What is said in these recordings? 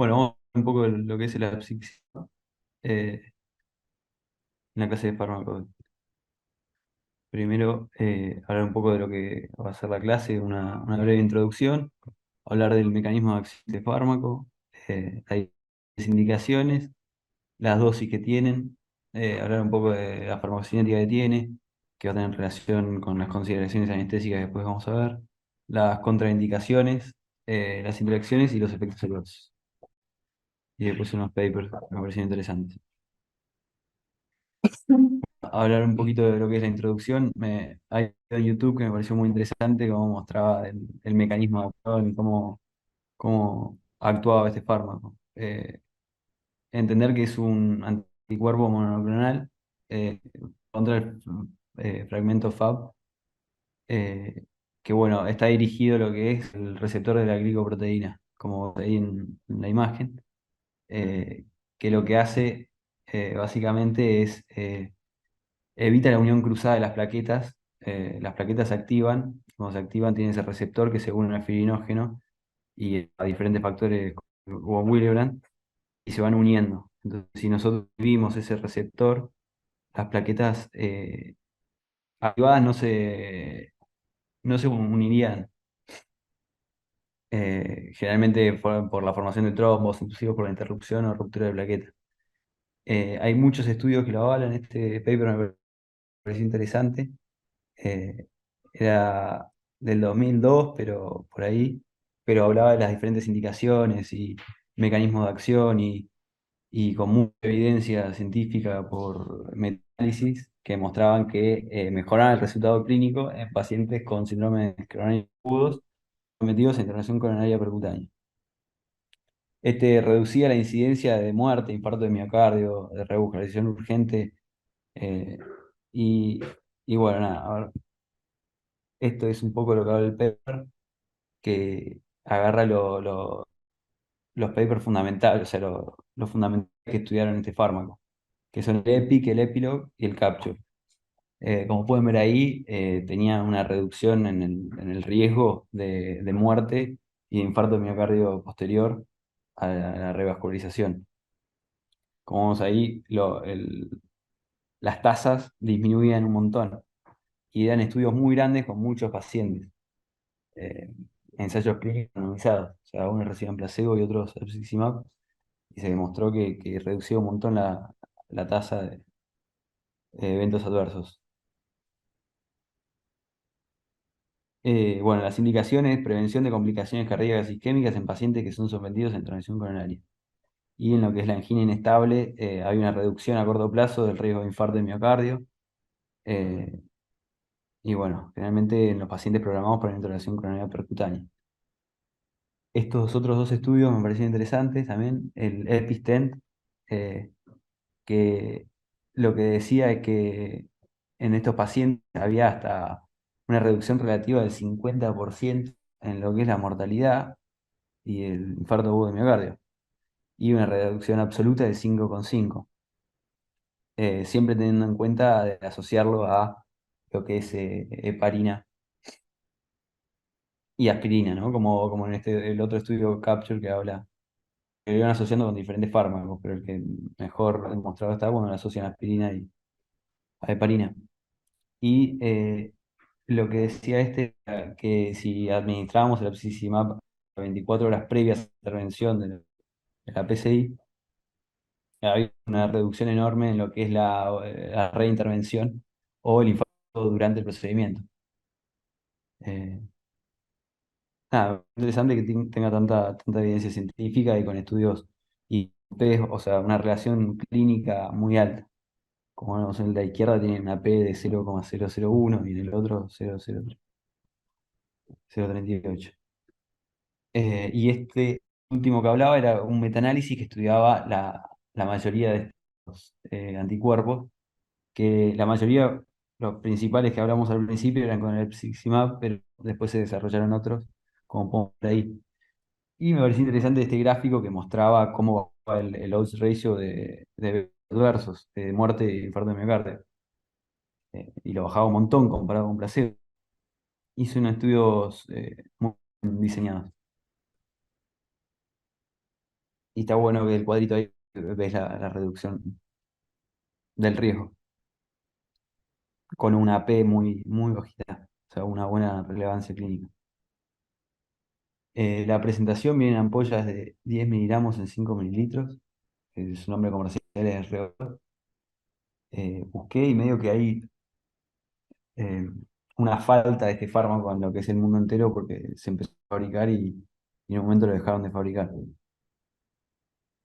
Bueno, vamos a ver un poco de lo que es el abscisium en la clase de fármacos. Primero, hablar un poco de lo que va a ser la clase, una breve introducción, hablar del mecanismo de acción de fármaco, hay indicaciones, las dosis que tienen, hablar un poco de la farmacocinética que tiene, que va a tener relación con las consideraciones anestésicas que después vamos a ver, las contraindicaciones, las interacciones y los efectos adversos. Y después unos papers que me parecieron interesantes. Hablar un poquito de lo que es la introducción. Hay un video en YouTube que me pareció muy interesante, cómo mostraba el mecanismo de acción y cómo actuaba este fármaco. Entender que es un anticuerpo monoclonal contra el fragmento Fab, eh, que bueno, está dirigido a lo que es el receptor de la glicoproteína, como ahí en la imagen, eh, que lo que hace básicamente es evita la unión cruzada de las plaquetas. Las plaquetas se activan, cuando se activan tiene ese receptor que se une al fibrinógeno y a diferentes factores como Willebrand y se van uniendo. Entonces, si nosotros vimos ese receptor, las plaquetas activadas no se unirían. Generalmente por la formación de trombos, inclusive por la interrupción o ruptura de plaquetas. Hay muchos estudios que lo avalan. Este paper me pareció interesante. eh, Era del 2002, pero por ahí, pero hablaba de las diferentes indicaciones y mecanismos de acción y con mucha evidencia científica por metálisis que mostraban que mejoraban el resultado clínico en pacientes con síndrome coronarios agudos sometidos a intervención coronaria percutánea. Este reducía la incidencia de muerte, infarto de miocardio, de revascularización urgente eh, y, y bueno, nada, a ver, esto es un poco lo que habla el paper, que agarra los papers fundamentales, o sea, los fundamentales que estudiaron este fármaco, que son el EPIC, el EPILOG y el CAPTURE. Como pueden ver ahí, tenía una reducción en el riesgo de muerte y de infarto de miocardio posterior a la revascularización. Como vemos ahí, las tasas disminuían un montón y eran estudios muy grandes con muchos pacientes. eh, Ensayos clínicos randomizados, o sea, unos recibían placebo y otros abciximab, y se demostró que reducía un montón la tasa de eventos adversos. Bueno, las indicaciones, prevención de complicaciones cardíacas isquémicas en pacientes que son sometidos a intervención coronaria. Y en lo que es la angina inestable, hay una reducción a corto plazo del riesgo de infarto de miocardio. eh, y bueno, generalmente en los pacientes programados para la intervención coronaria percutánea. Estos otros dos estudios me parecieron interesantes también. El EPISTENT, eh, que lo que decía es que en estos pacientes había hasta una reducción relativa del 50% en lo que es la mortalidad y el infarto agudo de miocardio, y una reducción absoluta del 5,5, siempre teniendo en cuenta de asociarlo a lo que es heparina y aspirina, ¿no? Como en el otro estudio Capture que habla, que lo iban asociando con diferentes fármacos, pero el que mejor demostrado está cuando lo asocian a aspirina y a heparina. Y lo que decía este, era que si administrábamos el abscisimmab 24 horas previas a la intervención de la PCI, había una reducción enorme en lo que es la reintervención o el infarto durante el procedimiento. Eh, Nada, interesante que tenga tanta evidencia científica y con estudios y o sea, una relación clínica muy alta. Como vemos en la izquierda tiene una P de 0,001 y en el otro 0,038. Y este último que hablaba era un metaanálisis que estudiaba la mayoría de estos anticuerpos, que la mayoría, los principales que hablamos al principio eran con el Piximab, pero después se desarrollaron otros, como podemos ver ahí. Y me pareció interesante este gráfico que mostraba cómo va el odds ratio de adversos, de muerte y infarto de miocardio. Y lo bajaba un montón comparado con placebo. Hizo unos estudios muy bien diseñados. Y está bueno que el cuadrito ahí ves la reducción del riesgo, con una P muy bajita, o sea, una buena relevancia clínica. La presentación viene en ampollas de 10 miligramos en 5 mililitros, su nombre comercial es Reor. Busqué y medio que hay eh, una falta de este fármaco en lo que es el mundo entero porque se empezó a fabricar y en un momento lo dejaron de fabricar.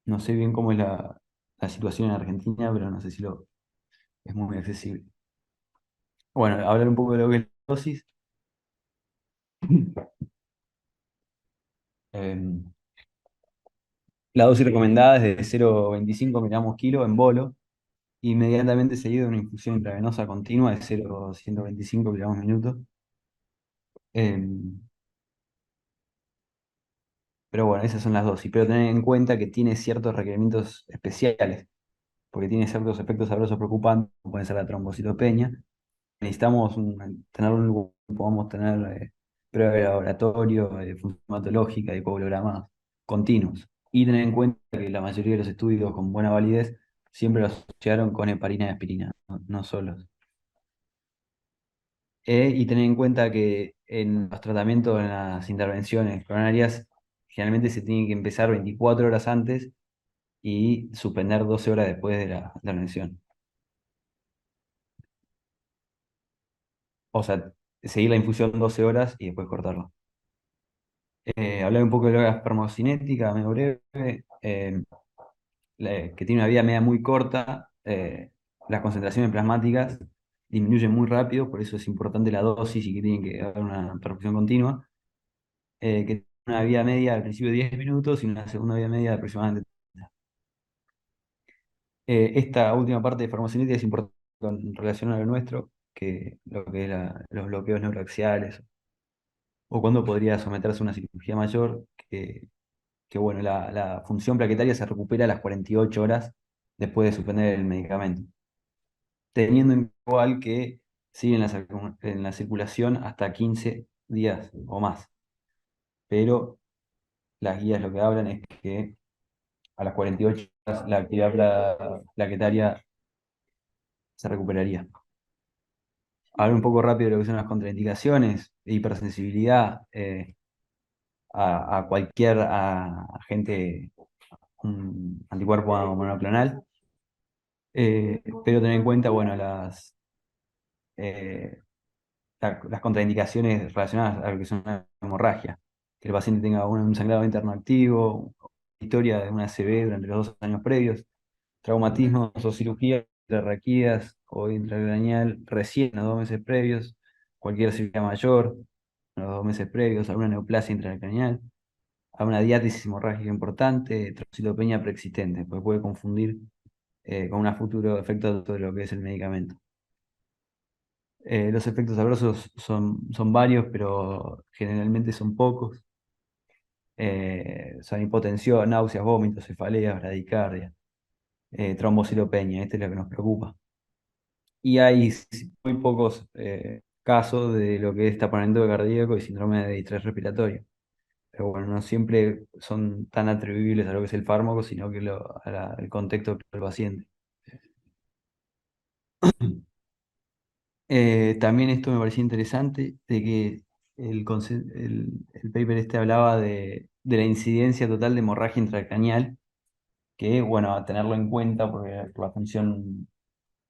No sé bien cómo es la situación en Argentina, pero no sé si es muy accesible. Bueno, hablar un poco de lo que es la dosis. Eh, la dosis recomendada es de 0,25 miligramos kilo en bolo, inmediatamente seguido de una infusión intravenosa continua de 0,125 miligramos minuto. Eh, pero bueno, esas son las dosis. Pero tener en cuenta que tiene ciertos requerimientos especiales, porque tiene ciertos efectos adversos preocupantes, como puede ser la trombocitopenia. Necesitamos tener un lugar que podamos tener pruebas de laboratorio, de función hematológica y coagulogramas continuos. Y tener en cuenta que la mayoría de los estudios con buena validez siempre lo asociaron con heparina y aspirina, no solos. Y tener en cuenta que en los tratamientos, en las intervenciones coronarias, generalmente se tiene que empezar 24 horas antes y suspender 12 horas después de la intervención. O sea, seguir la infusión 12 horas y después cortarlo. Hablar un poco de la espermocinética, medio breve, que tiene una vida media muy corta. Las concentraciones plasmáticas disminuyen muy rápido, por eso es importante la dosis y que tienen que haber una perfusión continua. Que tiene una vida media al principio de 10 minutos y una segunda vida media de aproximadamente 30. Esta última parte de farmacocinética es importante en relación a lo nuestro, que lo que es los bloqueos neuroaxiales, o cuando podría someterse a una cirugía mayor, que bueno, la función plaquetaria se recupera a las 48 horas después de suspender el medicamento, teniendo en igual que sigue en la circulación hasta 15 días o más. Pero las guías lo que hablan es que a las 48 horas la actividad plaquetaria se recuperaría. Hablar un poco rápido de lo que son las contraindicaciones, hipersensibilidad a cualquier agente, un anticuerpo monoclonal. Pero tener en cuenta, bueno, eh, las contraindicaciones relacionadas a lo que es una hemorragia. Que el paciente tenga un sangrado interno activo, historia de una ACV durante los 2 años previos, traumatismos o cirugías intrarraquídeas o intracraneal recién en los 2 meses previos, cualquier cirugía mayor en los 2 meses previos, alguna neoplasia intracraneal, alguna diátesis hemorrágica importante, trombocitopenia preexistente, porque puede confundir con un futuro efecto de lo que es el medicamento. Los efectos adversos son varios, pero generalmente son pocos. Son hipotensión, náuseas, vómitos, cefaleas, bradicardia, trombocitopenia, este es lo que nos preocupa. Y hay muy pocos casos de lo que es taponamiento cardíaco y síndrome de distrés respiratorio. Pero bueno, no siempre son tan atribuibles a lo que es el fármaco, sino que al contexto del paciente. También esto me parecía interesante, de que el paper este hablaba de la incidencia total de hemorragia intracraneal, que bueno, a tenerlo en cuenta porque por la función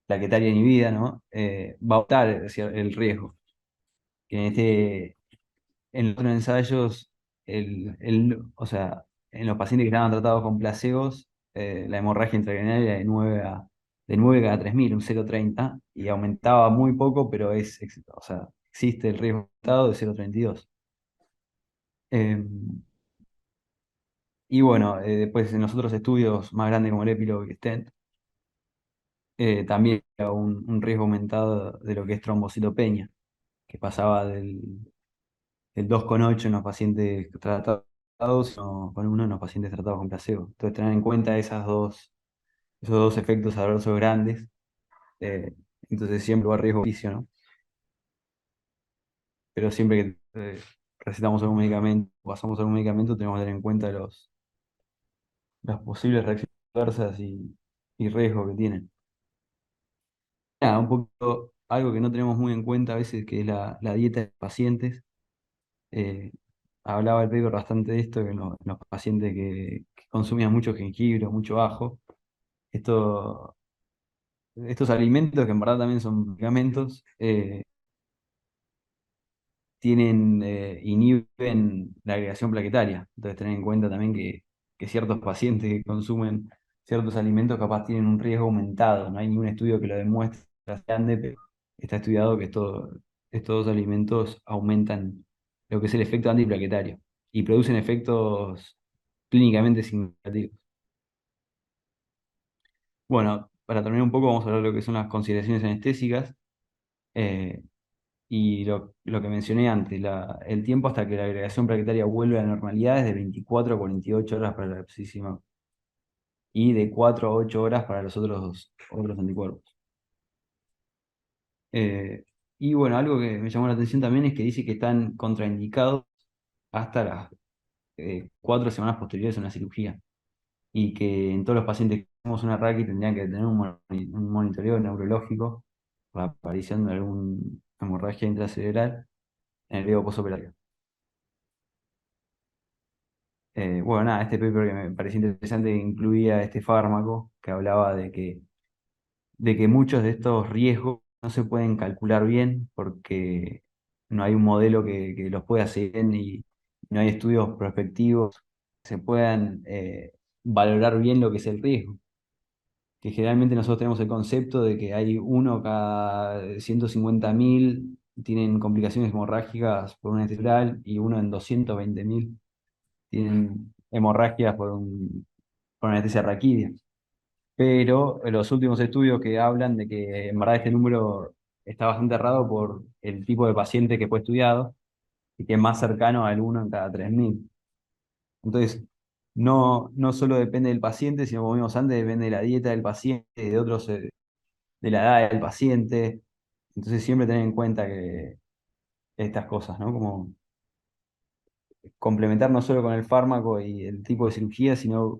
plaquetaria inhibida, ¿no? Va a aumentar el riesgo. Que en los otros ensayos, o sea, en los pacientes que estaban tratados con placebos, la hemorragia intracraneal era de 9 cada 3.000, un 0,30, y aumentaba muy poco, pero o sea, existe el riesgo aumentado de 0,32. Eh, y bueno, después en los otros estudios más grandes como el Epilogue y Stent, también había un riesgo aumentado de lo que es trombocitopenia, que pasaba del 2,8 en los pacientes tratados o con 1 en los pacientes tratados con placebo. Entonces, tener en cuenta esos dos efectos adversos grandes, eh, entonces siempre va a riesgo beneficio, ¿no? Pero siempre que recetamos algún medicamento, pasamos algún medicamento, tenemos que tener en cuenta las posibles reacciones adversas y riesgos que tienen. Nada, un poquito algo que no tenemos muy en cuenta a veces, que es la dieta de pacientes. Eh, Hablaba el paper bastante de esto, que los pacientes que consumían mucho jengibre o mucho ajo, esto, estos alimentos, que en verdad también son medicamentos, inhiben la agregación plaquetaria. Entonces, tener en cuenta también que ciertos pacientes que consumen ciertos alimentos capaz tienen un riesgo aumentado. No hay ningún estudio que lo demuestre grande, pero está estudiado que estos dos alimentos aumentan lo que es el efecto antiplaquetario y producen efectos clínicamente significativos. Bueno, para terminar un poco, vamos a hablar de lo que son las consideraciones anestésicas. Eh, Y lo que mencioné antes, el tiempo hasta que la agregación plaquetaria vuelve a la normalidad es de 24 a 48 horas para la abscisión y de 4 a 8 horas para los otros anticuerpos. Eh, y bueno, algo que me llamó la atención también es que dice que están contraindicados hasta las 4 semanas posteriores a una cirugía y que en todos los pacientes que tenemos una RAQui tendrían que tener un monitoreo neurológico por la aparición de alguna hemorragia intracerebral en el periodo postoperatorio. Bueno, nada, este paper que me pareció interesante incluía este fármaco que hablaba de que muchos de estos riesgos no se pueden calcular bien porque no hay un modelo que los pueda hacer bien y no hay estudios prospectivos que se puedan valorar bien lo que es el riesgo. Que generalmente nosotros tenemos el concepto de que hay uno cada 150.000 tienen complicaciones hemorrágicas por una estructural y uno en 220.000 tienen hemorragias por anestesia raquídea. Pero los últimos estudios que hablan de que en verdad este número está bastante errado por el tipo de paciente que fue estudiado y que es más cercano al uno en cada 3.000. Entonces, no solo depende del paciente, sino como vimos antes, depende de la dieta del paciente, de otros, de la edad del paciente. Entonces, siempre tener en cuenta que estas cosas, ¿no? Como complementar no solo con el fármaco y el tipo de cirugía, sino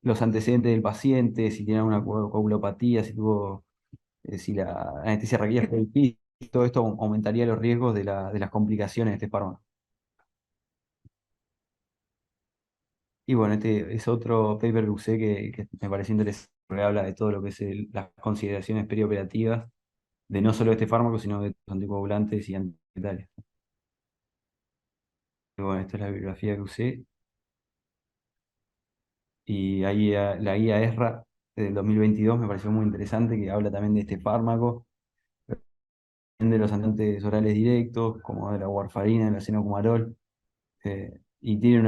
los antecedentes del paciente, si tiene alguna coagulopatía, si la anestesia requerida fue difícil, todo esto aumentaría los riesgos de las complicaciones de este fármaco. Y bueno, este es otro paper que usé que me pareció interesante, porque habla de todo lo que es las consideraciones perioperativas de no solo este fármaco, sino de los anticoagulantes y antiplateletarios. Y bueno, esta es la bibliografía que usé. Y ahí la guía ESRA del 2022 me pareció muy interesante, que habla también de este fármaco, de los anticoagulantes orales directos, como de la warfarina, el acenocumarol, y tiene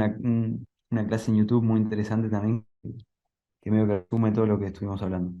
una clase en YouTube muy interesante también, que medio que resume todo lo que estuvimos hablando.